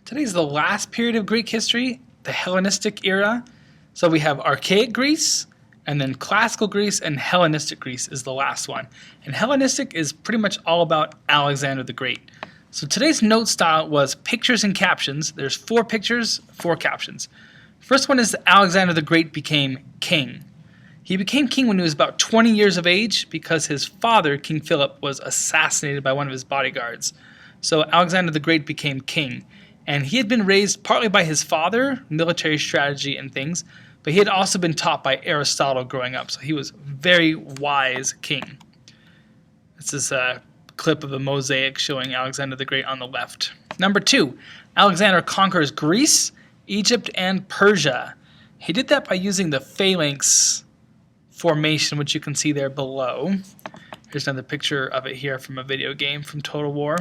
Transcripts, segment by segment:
Today's the last period of Greek history, the Hellenistic era. So we have archaic Greece, and then classical Greece, and Hellenistic Greece is the last one. And Hellenistic is pretty much all about Alexander the Great. So today's note style was pictures and captions. There's 4 pictures, 4 captions. First one is that Alexander the Great became king. He became king when he was about 20 years of age because his father, King Philip, was assassinated by one of his bodyguards. So Alexander the Great became king. And he had been raised partly by his father, military strategy and things, but he had also been taught by Aristotle growing up. So he was a very wise king. This is a clip of a mosaic showing Alexander the Great on the left. Number 2, Alexander conquers Greece, Egypt, and Persia. He did that by using the Phalanx formation, which you can see there below. Here's another picture of it here from a video game from Total War.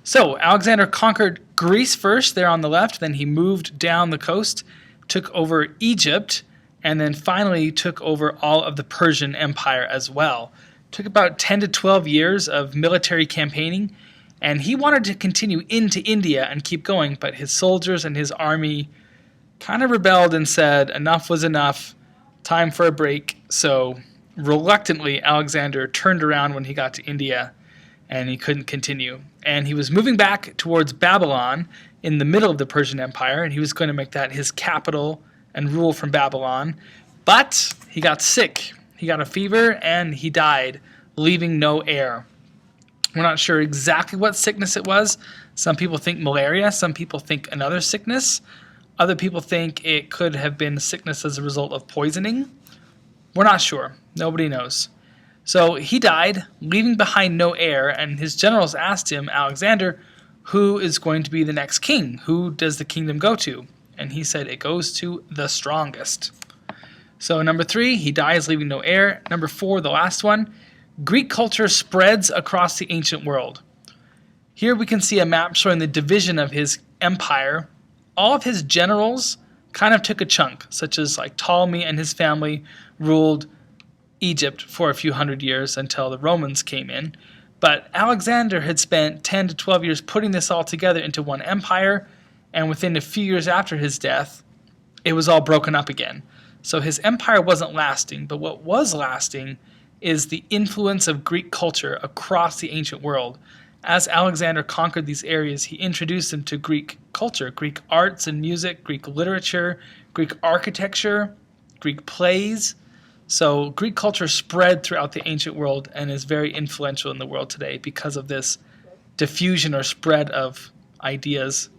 So Alexander conquered Greece first there on the left, then he moved down the coast, took over Egypt, and then finally took over all of the Persian Empire as well. Took about 10 to 12 years of military campaigning, and he wanted to continue into India and keep going, but his soldiers and his army kind of rebelled and said enough was enough, time for a break. So reluctantly, Alexander turned around when he got to India, and he couldn't continue. And he was moving back towards Babylon in the middle of the Persian Empire, and he was going to make that his capital and rule from Babylon. But he got sick. He got a fever, and he died, leaving no heir. We're not sure exactly what sickness it was. Some people think malaria. Some people think another sickness. Other people think it could have been sickness as a result of poisoning. We're not sure. Nobody knows. So he died, leaving behind no heir, and his generals asked him, Alexander, who is going to be the next king? Who does the kingdom go to? And he said, it goes to the strongest. So number 3, he dies, leaving no heir. Number 4, the last one, Greek culture spreads across the ancient world. Here we can see a map showing the division of his empire. All of his generals kind of took a chunk, such as like Ptolemy and his family ruled Egypt for a few hundred years until the Romans came in. But Alexander had spent 10 to 12 years putting this all together into one empire, and within a few years after his death, it was all broken up again. So his empire wasn't lasting, but what was lasting is the influence of Greek culture across the ancient world. As Alexander conquered these areas, he introduced them to Greek culture, Greek arts and music, Greek literature, Greek architecture, Greek plays. So Greek culture spread throughout the ancient world and is very influential in the world today because of this diffusion or spread of ideas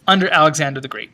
under Alexander the Great.